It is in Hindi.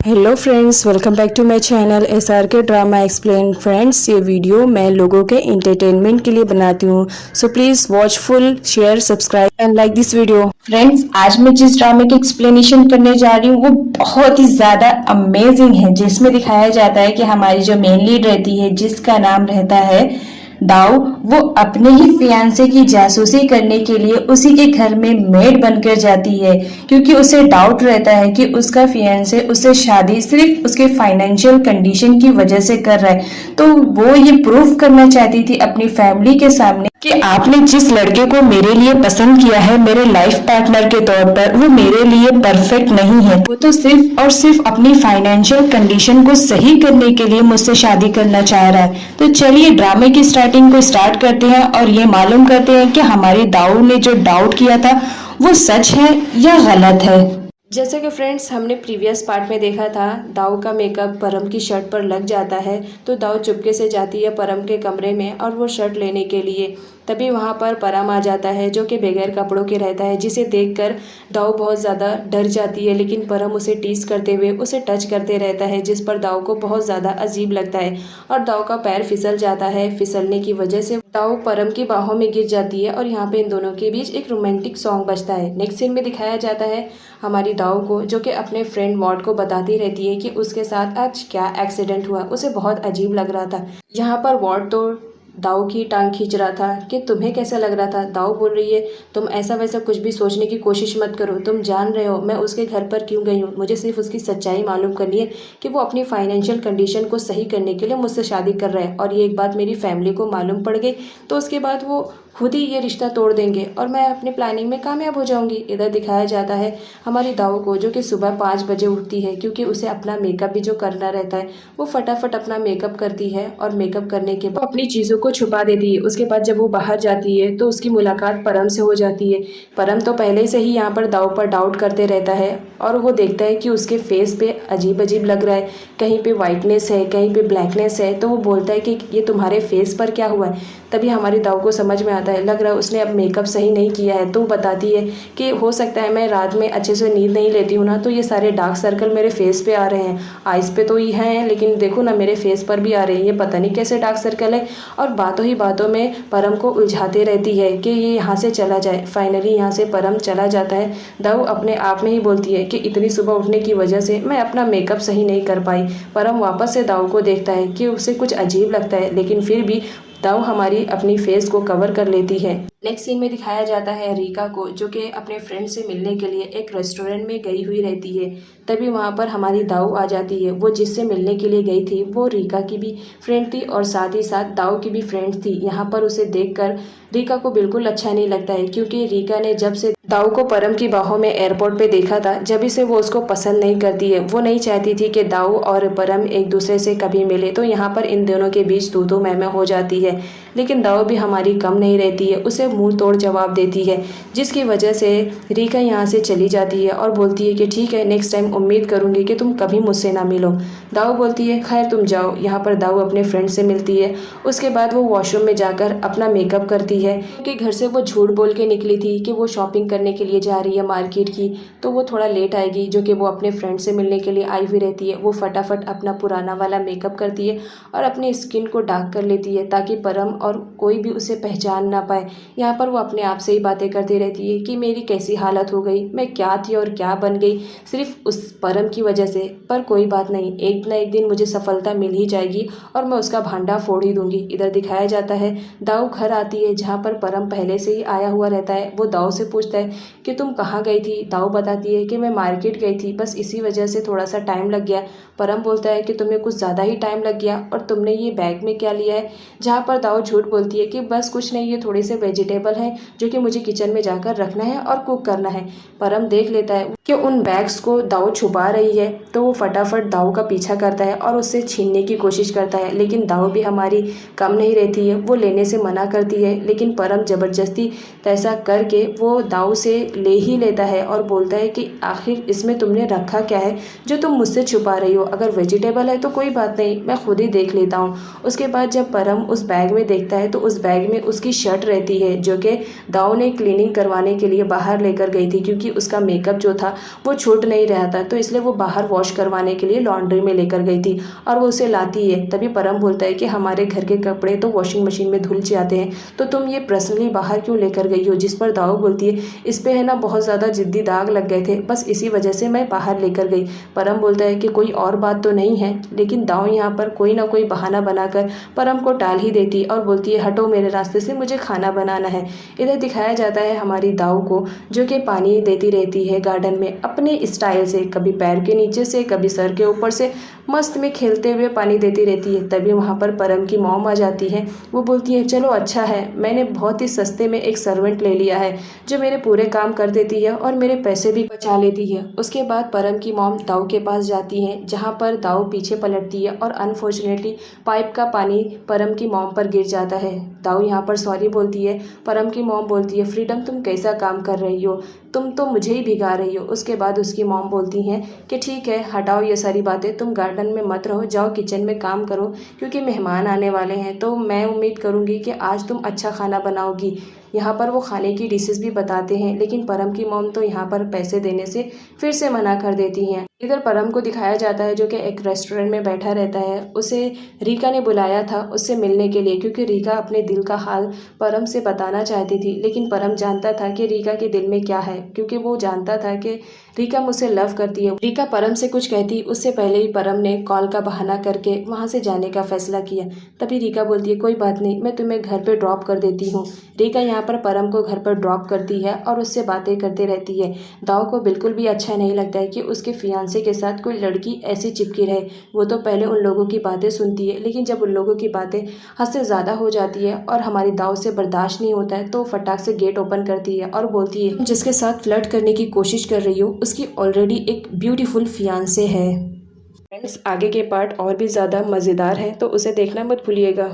Hello friends, welcome back to my channel SRK drama explain. Friends, ये वीडियो मैं लोगों के एंटरटेनमेंट के लिए बनाती हूँ, so please watch full, share, subscribe and like this video. Friends, आज मैं जिस ड्रामे की एक्सप्लेनेशन करने जा रही हूँ वो बहुत ही ज़्यादा अमेजिंग है, जिसमें दिखाया जाता है कि हमारी जो मेन लीड रहती है, जिसका नाम रहता है दाऊ, वो अपने ही फियांसे की जासूसी करने के लिए उसी के घर में मेड बनकर जाती है, क्योंकि उसे डाउट रहता है कि उसका फियांसे उससे शादी सिर्फ उसके फाइनेंशियल कंडीशन की वजह से कर रहा है। तो वो ये प्रूव करना चाहती थी अपनी फैमिली के सामने कि आपने जिस लड़के को मेरे लिए पसंद किया है मेरे लाइफ पार्टनर के तौर पर, वो मेरे लिए परफेक्ट नहीं है। वो तो सिर्फ और सिर्फ अपनी फाइनेंशियल कंडीशन को सही करने के लिए मुझसे शादी करना चाह रहा है। तो चलिए ड्रामे की स्टार्टिंग को स्टार्ट करते हैं और ये मालूम करते हैं कि हमारी दाऊ ने जो डाउट किया था वो सच है या गलत है। जैसे कि फ्रेंड्स, हमने प्रीवियस पार्ट में देखा था, दाऊ का मेकअप परम की शर्ट पर लग जाता है, तो दाऊ चुपके से जाती है परम के कमरे में और वो शर्ट लेने के लिए। तभी वहाँ पर परम आ जाता है जो कि बगैर कपड़ों के रहता है, जिसे देखकर दाऊ बहुत ज़्यादा डर जाती है, लेकिन परम उसे टीस करते हुए उसे टच करते रहता है, जिस पर दाऊ को बहुत ज़्यादा अजीब लगता है और दाऊ का पैर फिसल जाता है। फिसलने की वजह से दाऊ परम की बाहों में गिर जाती है और यहाँ पे इन दोनों के बीच एक रोमांटिक सॉन्ग बजता है। नेक्स्ट सीन में दिखाया जाता है हमारी दाऊ को, जो कि अपने फ्रेंड मॉड को बताती रहती है कि उसके साथ आज क्या एक्सीडेंट हुआ। उसे बहुत अजीब लग रहा था। यहाँ पर वॉर्ड तो दाऊ की टांग खींच रहा था कि तुम्हें कैसा लग रहा था। दाऊ बोल रही है, तुम ऐसा वैसा कुछ भी सोचने की कोशिश मत करो, तुम जान रहे हो मैं उसके घर पर क्यों गई हूँ। मुझे सिर्फ उसकी सच्चाई मालूम करनी है कि वो अपनी फाइनेंशियल कंडीशन को सही करने के लिए मुझसे शादी कर रहा है, और ये एक बात मेरी फैमिली को मालूम पड़ गई तो उसके बाद वो खुद ही ये रिश्ता तोड़ देंगे और मैं अपनी प्लानिंग में कामयाब हो जाऊंगी। इधर दिखाया जाता है हमारी दाऊ को, जो कि सुबह 5 बजे उठती है, क्योंकि उसे अपना मेकअप भी जो करना रहता है वो फटाफट अपना मेकअप करती है और मेकअप करने के बाद अपनी चीज़ों को छुपा देती है। उसके बाद जब वो बाहर जाती है तो उसकी मुलाकात परम से हो जाती है। परम तो पहले से ही यहाँ पर दाऊ पर डाउट करते रहता है और वो देखता है कि उसके फेस पे अजीब अजीब लग रहा है, कहीं पे वाइटनेस है, कहीं पे ब्लैकनेस है। तो वो बोलता है कि ये तुम्हारे फेस पर क्या हुआ है। तभी हमारी दाऊ को समझ में आता है, लग रहा है उसने अब मेकअप सही नहीं किया है। तो वो बताती है कि हो सकता है मैं रात में अच्छे से नींद नहीं लेती हूँ ना, तो ये सारे डार्क सर्कल मेरे फेस पे आ रहे हैं। आइज़ पे तो ये हैं, लेकिन देखो ना मेरे फेस पर भी आ रहे हैं, ये पता नहीं कैसे डार्क सर्कल है। और बातों ही बातों में परम को उलझाते रहती है कि ये यहाँ से चला जाए। फाइनली यहाँ से परम चला जाता है। दाऊ अपने आप में ही बोलती है कि इतनी सुबह उठने की वजह से मैं अपना मेकअप सही नहीं कर पाई। परम वापस से दाऊ को देखता है कि उसे कुछ अजीब लगता है, लेकिन फिर भी दाऊ हमारी अपनी फेस को कवर कर लेती है। नेक्स्ट सीन में दिखाया जाता है रीका को, जो कि अपने फ्रेंड से मिलने के लिए एक रेस्टोरेंट में गई हुई रहती है। तभी वहाँ पर हमारी दाऊ आ जाती है। वो जिससे मिलने के लिए गई थी वो रीका की भी फ्रेंड थी और साथ ही साथ दाऊ की भी फ्रेंड थी। यहाँ पर उसे देखकर रीका को बिल्कुल अच्छा नहीं लगता है, क्योंकि रीका ने जब से दाऊ को परम की बाहों में एयरपोर्ट पे देखा था, जब से वो उसको पसंद नहीं करती है। वो नहीं चाहती थी कि दाऊ और परम एक दूसरे से कभी मिले, तो यहाँ पर इन दोनों के बीच तू मैं हो जाती है। लेकिन दाऊ भी हमारी कम नहीं रहती है, उसे मुंह तोड़ जवाब देती है, जिसकी वजह से रीका यहाँ से चली जाती है और बोलती है कि ठीक है, नेक्स्ट टाइम उम्मीद करूँगी कि तुम कभी मुझसे ना मिलो। दाऊ बोलती है खैर तुम जाओ। यहाँ पर दाऊ अपने फ्रेंड से मिलती है। उसके बाद वो वॉशरूम में जाकर अपना मेकअप करती है, क्योंकि घर से वो झूठ बोल के निकली थी कि वो शॉपिंग करने के लिए जा रही है मार्केट की, तो वो थोड़ा लेट आएगी, जो कि वो अपने फ्रेंड से मिलने के लिए आई हुई रहती है। वो फटाफट अपना पुराना वाला मेकअप करती है और अपनी स्किन को डार्क कर लेती है, ताकि परम और कोई भी उसे पहचान ना पाए। यहाँ पर वो अपने आप से ही बातें करती रहती है कि मेरी कैसी हालत हो गई, मैं क्या थी और क्या बन गई सिर्फ उस परम की वजह से। पर कोई बात नहीं, एक ना एक दिन मुझे सफलता मिल ही जाएगी और मैं उसका भांडा फोड़ ही दूंगी। इधर दिखाया जाता है दाऊ घर आती है, जहाँ पर परम पहले से ही आया हुआ रहता है। वो दाऊ से पूछता है कि तुम कहाँ गई थी। दाऊ बताती है कि मैं मार्केट गई थी, बस इसी वजह से थोड़ा सा टाइम लग गया। परम बोलता है कि तुम्हें कुछ ज़्यादा ही टाइम लग गया, और तुमने ये बैग में क्या लिया है। जहाँ पर दाऊ झूठ बोलती है कि बस कुछ नहीं, ये थोड़े से वेजिटेबल हैं जो कि मुझे किचन में जाकर रखना है और कुक करना है। परम देख लेता है कि उन बैग्स को दाऊ छुपा रही है, तो वो फटाफट दाऊ का पीछा करता है और उससे छीनने की कोशिश करता है, लेकिन दाऊ भी हमारी कम नहीं रहती है। वो लेने से मना करती है, लेकिन परम ज़बरदस्ती ऐसा करके वो दाऊ उसे ले ही लेता है और बोलता है कि आखिर इसमें तुमने रखा क्या है जो तुम मुझसे छुपा रही हो। अगर वेजिटेबल है तो कोई बात नहीं, मैं खुद ही देख लेता हूँ। उसके बाद जब परम उस बैग में देखता है तो उस बैग में उसकी शर्ट रहती है जो कि दाऊ ने क्लीनिंग करवाने के लिए बाहर लेकर गई थी, क्योंकि उसका मेकअप जो था वो छूट नहीं रहा था, तो इसलिए वो बाहर वॉश करवाने के लिए लॉन्ड्री में लेकर गई थी और वो उसे लाती है। तभी परम बोलता है कि हमारे घर के कपड़े तो वॉशिंग मशीन में धुल जाते हैं, तो तुम ये पर्सनली बाहर क्यों लेकर गई हो। जिस पर दाऊ बोलती है इस पे है ना बहुत ज़्यादा जिद्दी दाग लग गए थे, बस इसी वजह से मैं बाहर लेकर गई। परम बोलता है कि कोई और बात तो नहीं है, लेकिन दाऊ यहाँ पर कोई ना कोई बहाना बनाकर परम को टाल ही देती है और बोलती है हटो मेरे रास्ते से, मुझे खाना बनाना है। इधर दिखाया जाता है हमारी दाऊ को जो कि पानी देती रहती है गार्डन में अपने स्टाइल से, कभी पैर के नीचे से कभी सर के ऊपर से मस्त में खेलते हुए पानी देती रहती है। तभी वहाँ पर परम की मॉम आ जाती है। वो बोलती है चलो अच्छा है, मैंने बहुत ही सस्ते में एक सर्वेंट ले लिया है जो मेरे पूरे काम कर देती है और मेरे पैसे भी बचा लेती है। उसके बाद परम की मॉम दाऊ के पास जाती है जहाँ पर दाऊ पीछे पलटती है और अनफॉर्चुनेटली पाइप का पानी परम की मॉम पर गिर जाता है। दाऊ यहाँ पर सॉरी बोलती है। परम की मॉम बोलती है फ्रीडम तुम कैसा काम कर रही हो, तुम तो मुझे ही भिगा रही हो। उसके बाद उसकी मॉम बोलती हैं कि ठीक है हटाओ ये सारी बातें, तुम गार्डन में मत रहो, जाओ किचन में काम करो क्योंकि मेहमान आने वाले हैं, तो मैं उम्मीद करूँगी कि आज तुम अच्छा खाना बनाओगी। यहाँ पर वो खाने की डिशेस भी बताते हैं, लेकिन परम की मॉम तो यहाँ पर पैसे देने से फिर से मना कर देती हैं। इधर परम को दिखाया जाता है जो कि एक रेस्टोरेंट में बैठा रहता है। उसे रीका ने बुलाया था उससे मिलने के लिए, क्योंकि रीका अपने दिल का हाल परम से बताना चाहती थी, लेकिन परम जानता था कि रीका के दिल में क्या है, क्योंकि वो जानता था कि रीका मुझसे लव करती है। रीका परम से कुछ कहती उससे पहले ही परम ने कॉल का बहाना करके वहाँ से जाने का फैसला किया। तभी रीका बोलती है कोई बात नहीं, मैं तुम्हें घर पे ड्रॉप कर देती हूँ। रीका यहाँ पर परम को घर पर ड्रॉप करती है और उससे बातें करते रहती है। दाऊ को बिल्कुल भी अच्छा नहीं लगता है कि उसके फियांसे के साथ कोई लड़की ऐसी चिपकी रहे। वो तो पहले उन लोगों की बातें सुनती है, लेकिन जब उन लोगों की बातें हद से ज़्यादा हो जाती है और हमारी दाऊ से बर्दाश्त नहीं होता है तो फटाक से गेट ओपन करती है और बोलती है जिसके साथ फ्लर्ट करने की कोशिश कर रही हो उसकी ऑलरेडी एक ब्यूटीफुल फियांसे है। फ्रेंड्स आगे के पार्ट और भी ज़्यादा मज़ेदार है तो उसे देखना मत भूलिएगा।